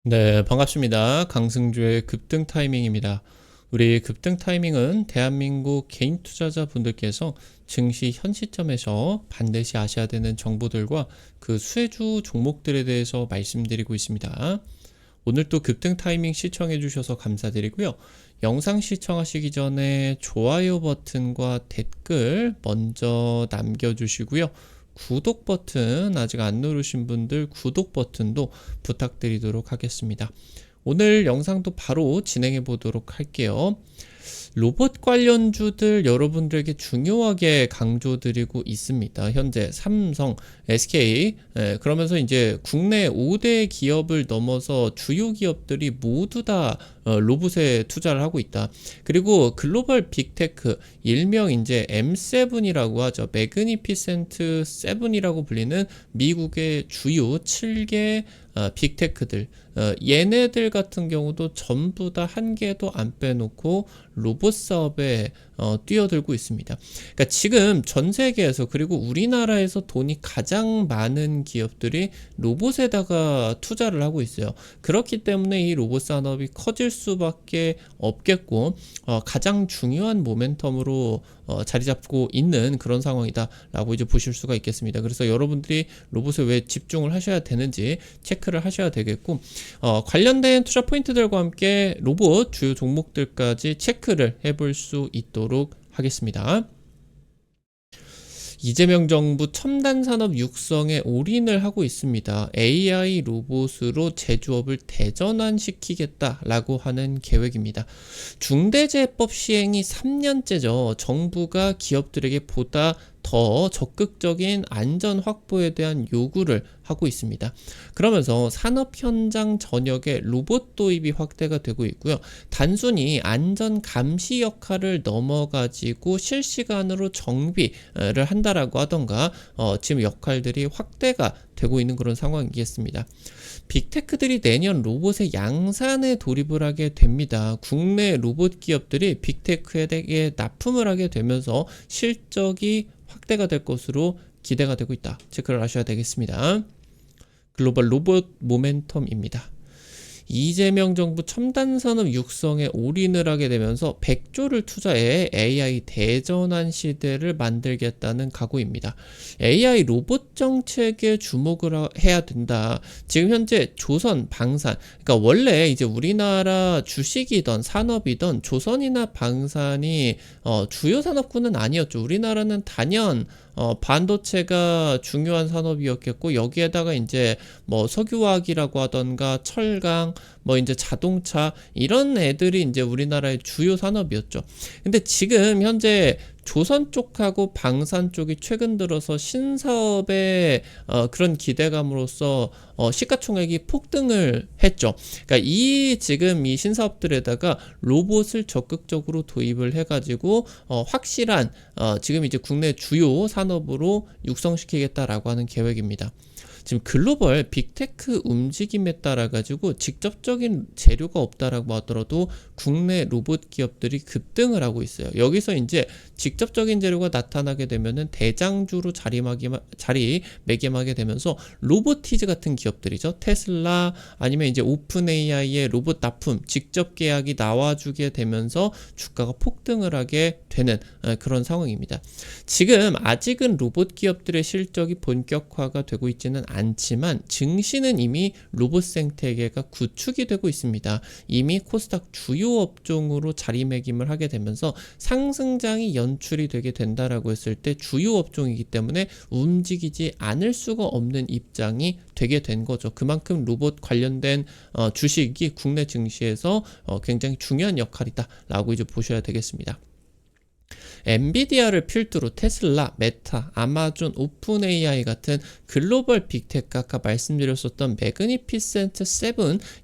네, 반갑습니다. 강승주의 급등 타이밍입니다. 우리 급등 타이밍은 대한민국 개인 투자자분들께서 증시 현 시점에서 반드시 아셔야 되는 정보들과 그 수혜주 종목들에 대해서 말씀드리고 있습니다. 오늘 또 급등 타이밍 시청해 주셔서 감사드리고요. 영상 시청하시기 전에 좋아요 버튼과 댓글 먼저 남겨주시고요. 구독 버튼 아직 안 누르신 분들 구독 버튼도 부탁드리도록 하겠습니다. 오늘 영상도 바로 진행해 보도록 할게요. 로봇 관련주들 여러분들에게 중요하게 강조드리고 있습니다. 현재 삼성, SK, 그러면서 이제 국내 5대 기업을 넘어서 주요 기업들이 모두 다 로봇에 투자를 하고 있다. 그리고 글로벌 빅테크, 일명 이제 M7이라고 하죠. 매그니피센트 7이라고 불리는 미국의 주요 7개 빅테크들, 얘네들 같은 경우도 전부 다 한 개도 안 빼놓고 로봇 사업에 뛰어들고 있습니다. 그러니까 지금 전 세계에서 그리고 우리나라에서 돈이 가장 많은 기업들이 로봇에다가 투자를 하고 있어요. 그렇기 때문에 이 로봇 산업이 커질 수밖에 없겠고 가장 중요한 모멘텀으로 자리 잡고 있는 그런 상황이다라고 이제 보실 수가 있겠습니다. 그래서 여러분들이 로봇에 왜 집중을 하셔야 되는지 체크를 하셔야 되겠고 관련된 투자 포인트들과 함께 로봇 주요 종목들까지 체크를 해볼 수 있도록 하겠습니다. 이재명 정부 첨단 산업 육성에 올인을 하고 있습니다. AI 로봇으로 제조업을 대전환시키겠다라고 하는 계획입니다. 중대재해법 시행이 3년째죠. 정부가 기업들에게 보다 더 적극적인 안전 확보에 대한 요구를 하고 있습니다. 그러면서 산업 현장 전역에 로봇 도입이 확대가 되고 있고요. 단순히 안전 감시 역할을 넘어가지고 실시간으로 정비를 한다라고 하던가 지금 역할들이 확대가 되고 있는 그런 상황이겠습니다. 빅테크들이 내년 로봇의 양산에 돌입을 하게 됩니다. 국내 로봇 기업들이 빅테크에게 납품을 하게 되면서 실적이 확대가 될 것으로 기대가 되고 있다. 체크를 하셔야 되겠습니다. 글로벌 로봇 모멘텀입니다. 이재명 정부 첨단산업 육성에 올인을 하게 되면서 100조를 투자해 AI 대전환 시대를 만들겠다는 각오입니다. AI 로봇 정책에 주목을 해야 된다. 지금 현재 조선, 방산, 그러니까 원래 이제 우리나라 주식이던 산업이던 조선이나 방산이 주요 산업군은 아니었죠. 우리나라는 단연 반도체가 중요한 산업이었겠고 여기에다가 이제 뭐 석유화학이라고 하던가 철강 뭐 이제 자동차 이런 애들이 이제 우리나라의 주요 산업이었죠. 근데 지금 현재 조선 쪽하고 방산 쪽이 최근 들어서 신사업의 그런 기대감으로써 시가총액이 폭등을 했죠. 그러니까 지금 이 신사업들에다가 로봇을 적극적으로 도입을 해가지고 확실한 지금 이제 국내 주요 산업으로 육성시키겠다라고 하는 계획입니다. 지금 글로벌 빅테크 움직임에 따라 가지고 직접적인 재료가 없다라고 하더라도 국내 로봇 기업들이 급등을 하고 있어요. 여기서 이제 직접적인 재료가 나타나게 되면은 대장주로 자리매김하게 되면서 로보티즈 같은 기업들이죠. 테슬라 아니면 이제 오픈 AI의 로봇 납품 직접 계약이 나와주게 되면서 주가가 폭등을 하게 되는 그런 상황입니다. 지금 아직은 로봇 기업들의 실적이 본격화가 되고 있지는 않지만 증시는 이미 로봇 생태계가 구축이 되고 있습니다. 이미 코스닥 주요 업종으로 자리매김을 하게 되면서 상승장이 연출이 되게 된다라고 했을 때 주요 업종이기 때문에 움직이지 않을 수가 없는 입장이 되게 된 거죠. 그만큼 로봇 관련된 주식이 국내 증시에서 굉장히 중요한 역할이다라고 이제 보셔야 되겠습니다. 엔비디아를 필두로 테슬라, 메타, 아마존, 오픈 AI 같은 글로벌 빅테크 아까 말씀드렸었던 매그니피센트 7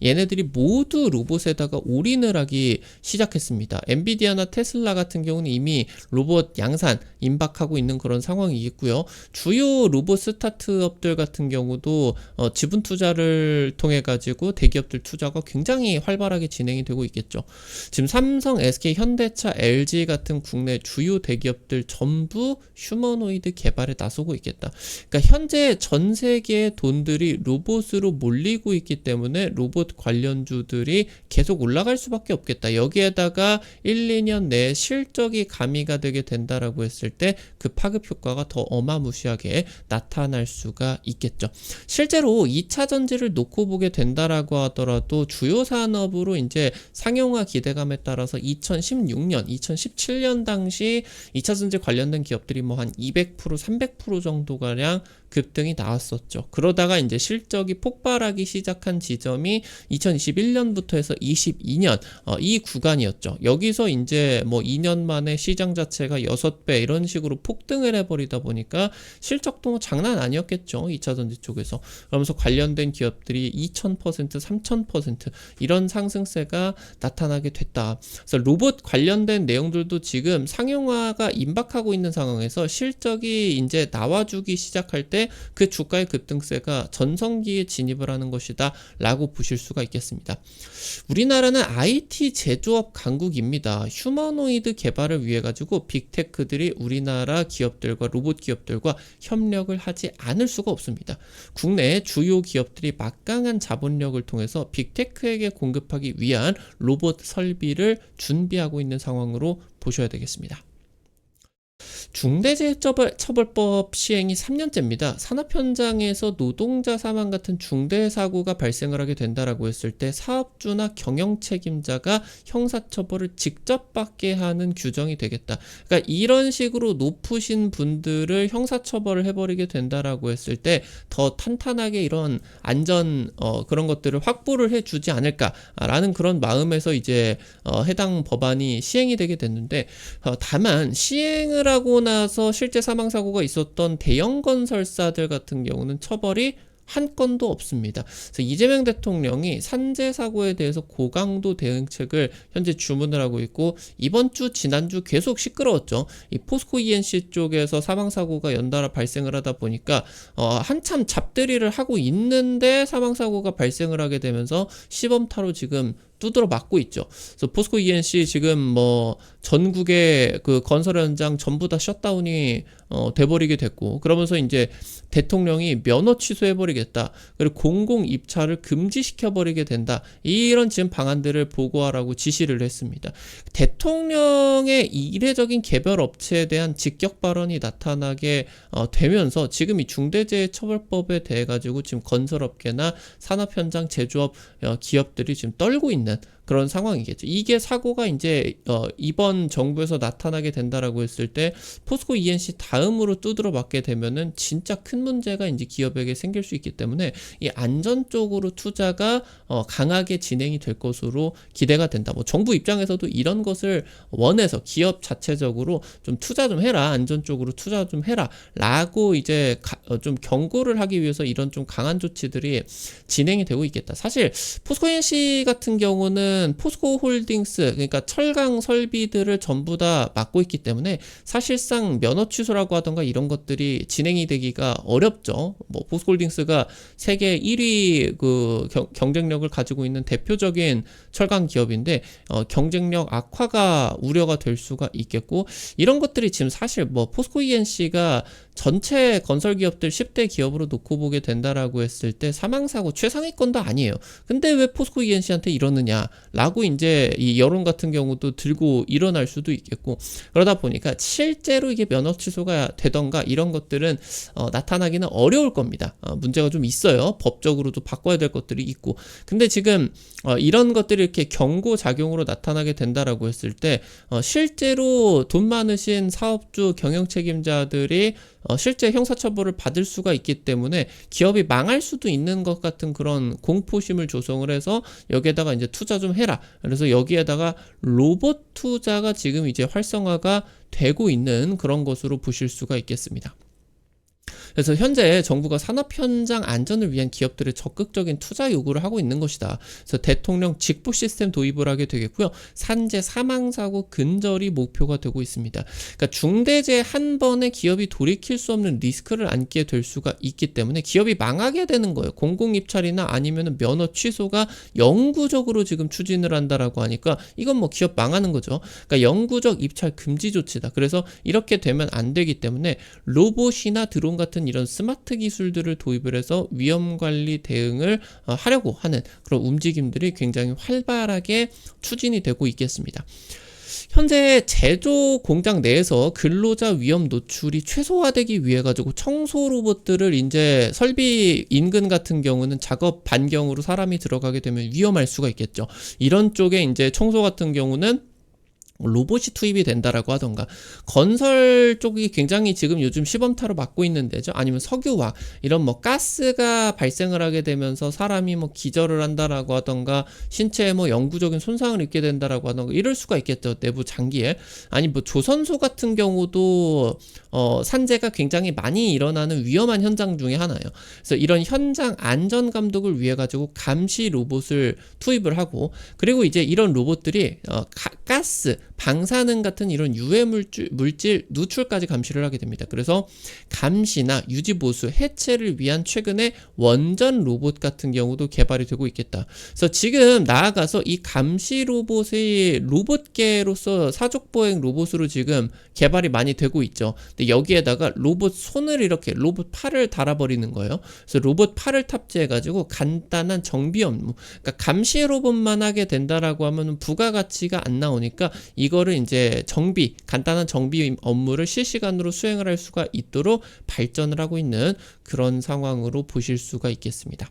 얘네들이 모두 로봇에다가 올인을 하기 시작했습니다. 엔비디아나 테슬라 같은 경우는 이미 로봇 양산 임박하고 있는 그런 상황이겠고요. 주요 로봇 스타트업들 같은 경우도 지분 투자를 통해 가지고 대기업들 투자가 굉장히 활발하게 진행이 되고 있겠죠. 지금 삼성, SK, 현대차, LG 같은 국내 주요 대기업들 전부 휴머노이드 개발에 나서고 있겠다. 그러니까 현재 현재 전 세계의 돈들이 로봇으로 몰리고 있기 때문에 로봇 관련주들이 계속 올라갈 수밖에 없겠다. 여기에다가 1, 2년 내에 실적이 가미가 되게 된다라고 했을 때 그 파급 효과가 더 어마무시하게 나타날 수가 있겠죠. 실제로 2차 전지를 놓고 보게 된다라고 하더라도 주요 산업으로 이제 상용화 기대감에 따라서 2016년, 2017년 당시 2차 전지 관련된 기업들이 뭐 한 200%, 300% 정도가량 급등이 나왔었죠. 그러다가 이제 실적이 폭발하기 시작한 지점이 2021년부터 해서 22년 이 구간이었죠. 여기서 이제 뭐 2년 만에 시장 자체가 6배 이런 식으로 폭등을 해버리다 보니까 실적도 뭐 장난 아니었겠죠. 2차 전지 쪽에서. 그러면서 관련된 기업들이 2000%, 3000% 이런 상승세가 나타나게 됐다. 그래서 로봇 관련된 내용들도 지금 상용화가 임박하고 있는 상황에서 실적이 이제 나와주기 시작할 때 그 주가의 급등세가 전성기에 진입을 하는 것이다 라고 보실 수가 있겠습니다. 우리나라는 IT 제조업 강국입니다. 휴머노이드 개발을 위해 가지고 빅테크들이 우리나라 기업들과 로봇 기업들과 협력을 하지 않을 수가 없습니다. 국내 주요 기업들이 막강한 자본력을 통해서 빅테크에게 공급하기 위한 로봇 설비를 준비하고 있는 상황으로 보셔야 되겠습니다. 중대재해처벌법 시행이 3년째입니다. 산업 현장에서 노동자 사망 같은 중대사고가 발생을 하게 된다라고 했을 때 사업주나 경영 책임자가 형사처벌을 직접 받게 하는 규정이 되겠다. 그러니까 이런 식으로 높으신 분들을 형사처벌을 해버리게 된다라고 했을 때 더 탄탄하게 이런 안전 그런 것들을 확보를 해주지 않을까라는 그런 마음에서 이제 해당 법안이 시행이 되게 됐는데 다만 시행을 하고 나서 실제 사망사고가 있었던 대형 건설사들 같은 경우는 처벌이 한 건도 없습니다. 그래서 이재명 대통령이 산재 사고에 대해서 고강도 대응책을 현재 주문을 하고 있고 이번 주 지난주 계속 시끄러웠죠. 이 포스코 E&C 쪽에서 사망 사고가 연달아 발생을 하다 보니까 한참 잡들이를 하고 있는데 사망 사고가 발생을 하게 되면서 시범타로 지금 두드러 맞고 있죠. 그래서 포스코 E&C 지금 뭐 전국의 그 건설 현장 전부 다 셧다운이 돼버리게 됐고 그러면서 이제 대통령이 면허 취소해버리겠다. 그리고 공공 입찰을 금지시켜버리게 된다. 이런 지금 방안들을 보고하라고 지시를 했습니다. 대통령의 이례적인 개별 업체에 대한 직격 발언이 나타나게 되면서 지금 이 중대재해처벌법에 대해 가지고 지금 건설업계나 산업 현장 제조업 기업들이 지금 떨고 있는 그런 상황이겠죠. 이게 사고가 이제 이번 정부에서 나타나게 된다라고 했을 때 포스코 E&C 다음으로 두드러 맞게 되면은 진짜 큰 문제가 이제 기업에게 생길 수 있기 때문에 이 안전 쪽으로 투자가 강하게 진행이 될 것으로 기대가 된다. 뭐 정부 입장에서도 이런 것을 원해서 기업 자체적으로 좀 투자 좀 해라, 안전 쪽으로 투자 좀 해라라고 이제 좀 경고를 하기 위해서 이런 좀 강한 조치들이 진행이 되고 있겠다. 사실 포스코 E&C 같은 경우는 포스코 홀딩스 그러니까 철강 설비들을 전부 다 맡고 있기 때문에 사실상 면허 취소라고 하던가 이런 것들이 진행이 되기가 어렵죠. 뭐 포스코 홀딩스가 세계 1위 그 경쟁력을 가지고 있는 대표적인 철강 기업인데 경쟁력 악화가 우려가 될 수가 있겠고 이런 것들이 지금 사실 뭐 포스코 E&C가 전체 건설기업들 10대 기업으로 놓고 보게 된다라고 했을 때 사망사고 최상위권도 아니에요. 근데 왜 포스코 E&C한테 이러느냐 라고 이제 이 여론 같은 경우도 들고 일어날 수도 있겠고 그러다 보니까 실제로 이게 면허 취소가 되던가 이런 것들은 나타나기는 어려울 겁니다. 문제가 좀 있어요. 법적으로도 바꿔야 될 것들이 있고 근데 지금 이런 것들이 이렇게 경고작용으로 나타나게 된다라고 했을 때 실제로 돈 많으신 사업주 경영 책임자들이 실제 형사처벌을 받을 수가 있기 때문에 기업이 망할 수도 있는 것 같은 그런 공포심을 조성을 해서 여기에다가 이제 투자 좀 해라. 그래서 여기에다가 로봇 투자가 지금 이제 활성화가 되고 있는 그런 것으로 보실 수가 있겠습니다. 그래서 현재 정부가 산업 현장 안전을 위한 기업들의 적극적인 투자 요구를 하고 있는 것이다. 그래서 대통령 직보 시스템 도입을 하게 되겠고요. 산재 사망사고 근절이 목표가 되고 있습니다. 그러니까 중대재해 한 번에 기업이 돌이킬 수 없는 리스크를 안게 될 수가 있기 때문에 기업이 망하게 되는 거예요. 공공입찰이나 아니면 면허 취소가 영구적으로 지금 추진을 한다라고 하니까 이건 뭐 기업 망하는 거죠. 그러니까 영구적 입찰 금지 조치다. 그래서 이렇게 되면 안 되기 때문에 로봇이나 드론 드론 같은 이런 스마트 기술들을 도입을 해서 위험 관리 대응을 하려고 하는 그런 움직임들이 굉장히 활발하게 추진이 되고 있겠습니다. 현재 제조 공장 내에서 근로자 위험 노출이 최소화되기 위해 가지고 청소 로봇들을 이제 설비 인근 같은 경우는 작업 반경으로 사람이 들어가게 되면 위험할 수가 있겠죠. 이런 쪽에 이제 청소 같은 경우는 로봇이 투입이 된다라고 하던가, 건설 쪽이 굉장히 지금 요즘 시범타로 맡고 있는 데죠. 아니면 석유화, 이런 뭐 가스가 발생을 하게 되면서 사람이 뭐 기절을 한다라고 하던가, 신체에 뭐 영구적인 손상을 입게 된다라고 하던가, 이럴 수가 있겠죠. 내부 장기에. 아니 뭐 조선소 같은 경우도 산재가 굉장히 많이 일어나는 위험한 현장 중에 하나예요. 그래서 이런 현장 안전 감독을 위해 가지고 감시 로봇을 투입을 하고, 그리고 이제 이런 로봇들이 가스, 방사능 같은 이런 유해 물질 누출까지 감시를 하게 됩니다. 그래서 감시나 유지 보수, 해체를 위한 최근에 원전 로봇 같은 경우도 개발이 되고 있겠다. 그래서 지금 나아가서 이 감시 로봇이 로봇계로서 사족보행 로봇으로 지금 개발이 많이 되고 있죠. 근데 여기에다가 로봇 손을 이렇게 로봇 팔을 달아버리는 거예요. 그래서 로봇 팔을 탑재해가지고 간단한 정비 업무, 그러니까 감시 로봇만 하게 된다라고 하면 부가가치가 안 나오니까 이거를 이제 간단한 정비 업무를 실시간으로 수행을 할 수가 있도록 발전을 하고 있는 그런 상황으로 보실 수가 있겠습니다.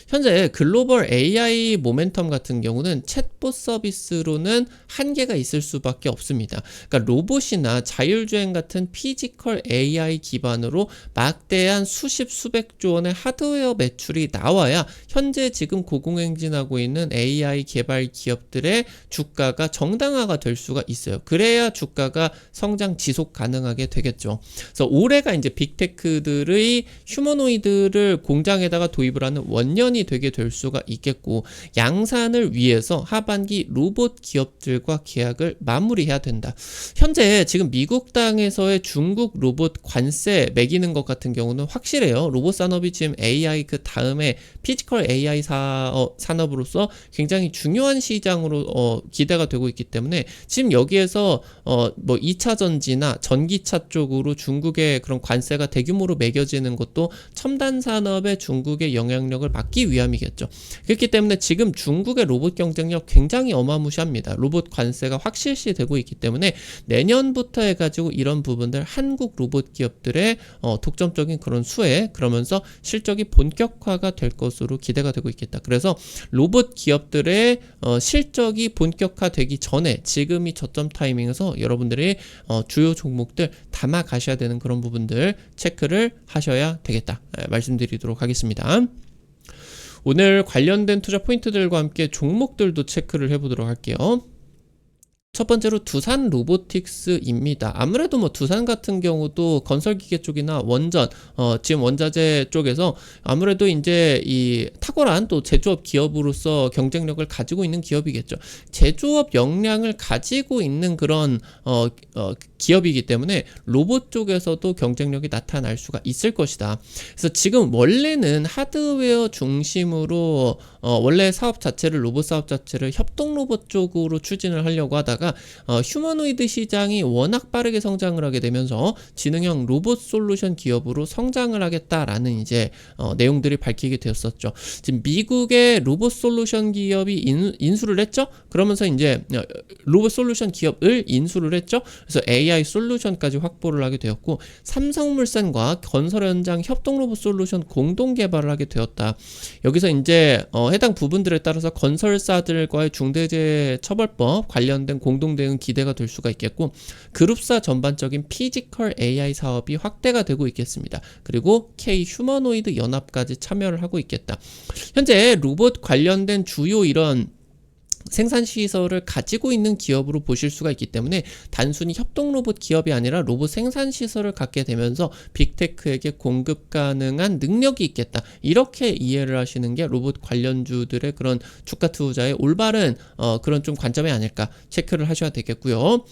현재 글로벌 AI 모멘텀 같은 경우는 챗봇 서비스로는 한계가 있을 수밖에 없습니다. 그러니까 로봇이나 자율주행 같은 피지컬 AI 기반으로 막대한 수십 수백조 원의 하드웨어 매출이 나와야 현재 지금 고공행진하고 있는 AI 개발 기업들의 주가가 정당화가 될 수가 있어요. 그래야 주가가 성장 지속 가능하게 되겠죠. 그래서 올해가 이제 빅테크들의 휴머노이드를 공장에다가 도입을 하는 원년이 되게 될 수가 있겠고, 양산을 위해서 하반기 로봇 기업들과 계약을 마무리해야 된다. 현재 지금 미국 땅에서의 중국 로봇 관세 매기는 것 같은 경우는 확실해요. 로봇 산업이 지금 AI 그 다음에 피지컬 AI 산업으로서 굉장히 중요한 시장으로 기대가 되고 있기 때문에 지금 여기에서 뭐 2차 전지나 전기차 쪽으로 중국의 그런 관세가 대규모로 매겨지는 것도 첨단 산업의 중국의 영향력을 막기 위함이겠죠. 그렇기 때문에 지금 중국의 로봇 경쟁력 굉장히 어마무시합니다. 로봇 관세가 확실시 되고 있기 때문에 내년부터 해가지고 이런 부분들 한국 로봇 기업들의 독점적인 그런 수혜, 그러면서 실적이 본격화가 될 것으로 기대가 되고 있겠다. 그래서 로봇 기업들의 실적이 본격화되기 전에 지금이 저점 타이밍에서 여러분들이 주요 종목들 담아 가셔야 되는 그런 부분들 체크를 하셔야 되겠다 말씀드리도록 하겠습니다. 오늘 관련된 투자 포인트들과 함께 종목들도 체크를 해보도록 할게요. 첫 번째로 두산 로보틱스입니다. 아무래도 뭐 두산 같은 경우도 건설기계 쪽이나 원전, 지금 원자재 쪽에서 아무래도 이제 이 탁월한 또 제조업 기업으로서 경쟁력을 가지고 있는 기업이겠죠. 제조업 역량을 가지고 있는 그런 기업이기 때문에 로봇 쪽에서도 경쟁력이 나타날 수가 있을 것이다. 그래서 지금 원래는 하드웨어 중심으로 원래 사업 자체를 로봇 사업 자체를 협동 로봇 쪽으로 추진을 하려고 하다가 휴머노이드 시장이 워낙 빠르게 성장을 하게 되면서 지능형 로봇 솔루션 기업으로 성장을 하겠다라는 이제 내용들이 밝히게 되었었죠. 지금 미국의 로봇 솔루션 기업이 인수를 했죠. 그러면서 이제 로봇 솔루션 기업을 인수를 했죠. 그래서 AI 솔루션까지 확보를 하게 되었고, 삼성물산과 건설 현장 협동 로봇 솔루션 공동 개발을 하게 되었다. 여기서 이제 해당 부분들에 따라서 건설사들과의 중대재해처벌법 관련된 공동 대응 기대가 될 수가 있겠고, 그룹사 전반적인 피지컬 AI 사업이 확대가 되고 있겠습니다. 그리고 K 휴머노이드 연합까지 참여를 하고 있겠다. 현재 로봇 관련된 주요 이런 생산시설을 가지고 있는 기업으로 보실 수가 있기 때문에 단순히 협동 로봇 기업이 아니라 로봇 생산시설을 갖게 되면서 빅테크에게 공급 가능한 능력이 있겠다. 이렇게 이해를 하시는 게 로봇 관련주들의 그런 주가 투자의 올바른 그런 좀 관점이 아닐까 체크를 하셔야 되겠고요.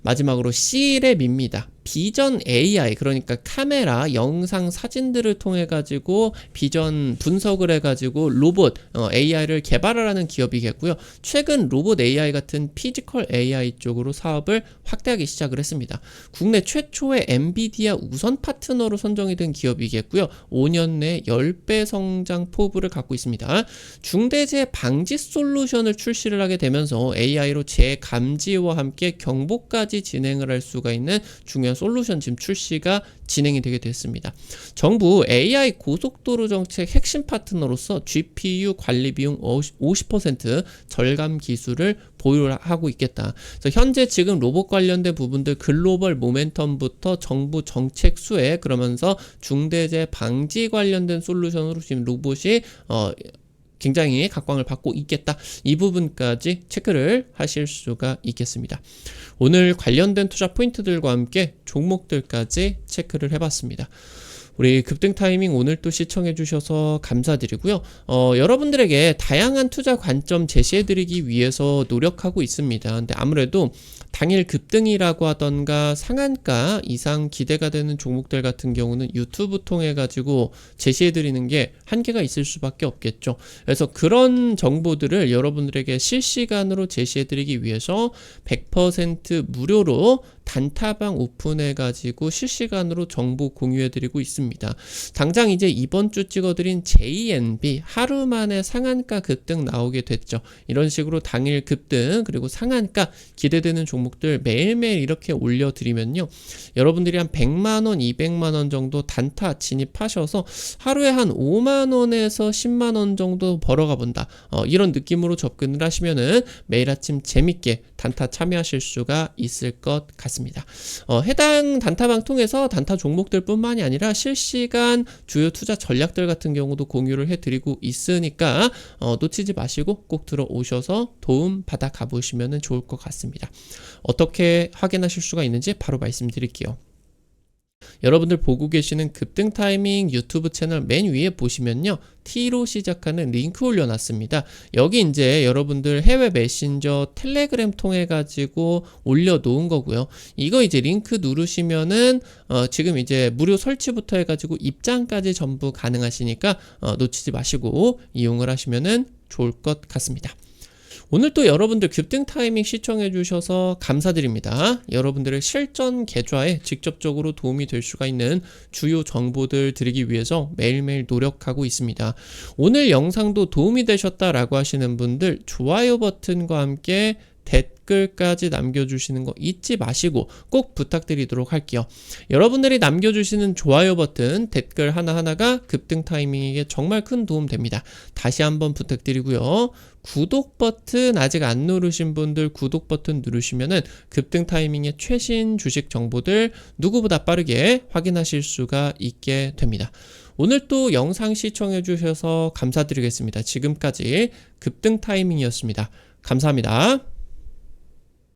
마지막으로 C랩입니다. 비전 AI, 그러니까 카메라, 영상, 사진들을 통해 가지고 비전 분석을 해 가지고 로봇 AI를 개발하라는 기업이겠고요. 최근 로봇 AI 같은 피지컬 AI 쪽으로 사업을 확대하기 시작을 했습니다. 국내 최초의 엔비디아 우선 파트너로 선정이 된 기업이겠고요. 5년 내 10배 성장 포부를 갖고 있습니다. 중대재해 방지 솔루션을 출시를 하게 되면서 AI로 재감지와 함께 경보까지 진행을 할 수가 있는 중요한 솔루션 지금 출시가 진행이 되게 됐습니다. 정부 AI 고속도로 정책 핵심 파트너로서 GPU 관리 비용 50% 절감 기술을 보유하고 있겠다. 그래서 현재 지금 로봇 관련된 부분들 글로벌 모멘텀부터 정부 정책 수혜, 그러면서 중대재해 방지 관련된 솔루션으로 지금 로봇이 굉장히 각광을 받고 있겠다. 이 부분까지 체크를 하실 수가 있겠습니다. 오늘 관련된 투자 포인트들과 함께 종목들까지 체크를 해봤습니다. 우리 급등 타이밍 오늘 또 시청해 주셔서 감사드리고요. 여러분들에게 다양한 투자 관점 제시해드리기 위해서 노력하고 있습니다. 근데 아무래도 당일 급등이라고 하던가 상한가 이상 기대가 되는 종목들 같은 경우는 유튜브 통해 가지고 제시해드리는 게 한계가 있을 수밖에 없겠죠. 그래서 그런 정보들을 여러분들에게 실시간으로 제시해드리기 위해서 100% 무료로 단타방 오픈해가지고 실시간으로 정보 공유해드리고 있습니다. 당장 이제 이번 주 찍어드린 JNB 하루 만에 상한가 급등 나오게 됐죠. 이런 식으로 당일 급등 그리고 상한가 기대되는 종목들 매일매일 이렇게 올려드리면요. 여러분들이 한 100만원, 200만원 정도 단타 진입하셔서 하루에 한 5만원에서 10만원 정도 벌어가 본다. 이런 느낌으로 접근을 하시면은 매일 아침 재밌게 단타 참여하실 수가 있을 것 같습니다. 해당 단타방 통해서 단타 종목들 뿐만이 아니라 실시간 주요 투자 전략들 같은 경우도 공유를 해드리고 있으니까 놓치지 마시고 꼭 들어오셔서 도움 받아 가보시면 좋을 것 같습니다. 어떻게 확인하실 수가 있는지 바로 말씀드릴게요. 여러분들 보고 계시는 급등 타이밍 유튜브 채널 맨 위에 보시면요. T로 시작하는 링크 올려놨습니다. 여기 이제 여러분들 해외 메신저 텔레그램 통해 가지고 올려놓은 거고요. 이거 이제 링크 누르시면은 지금 이제 무료 설치부터 해가지고 입장까지 전부 가능하시니까 놓치지 마시고 이용을 하시면은 좋을 것 같습니다. 오늘 또 여러분들 급등 타이밍 시청해 주셔서 감사드립니다. 여러분들의 실전 계좌에 직접적으로 도움이 될 수가 있는 주요 정보들 드리기 위해서 매일매일 노력하고 있습니다. 오늘 영상도 도움이 되셨다라고 하시는 분들 좋아요 버튼과 함께 댓글까지 남겨주시는 거 잊지 마시고 꼭 부탁드리도록 할게요. 여러분들이 남겨주시는 좋아요 버튼, 댓글 하나하나가 급등 타이밍에 정말 큰 도움 됩니다. 다시 한번 부탁드리고요. 구독 버튼 아직 안 누르신 분들 구독 버튼 누르시면은 급등 타이밍의 최신 주식 정보들 누구보다 빠르게 확인하실 수가 있게 됩니다. 오늘 또 영상 시청해 주셔서 감사드리겠습니다. 지금까지 급등 타이밍이었습니다. 감사합니다.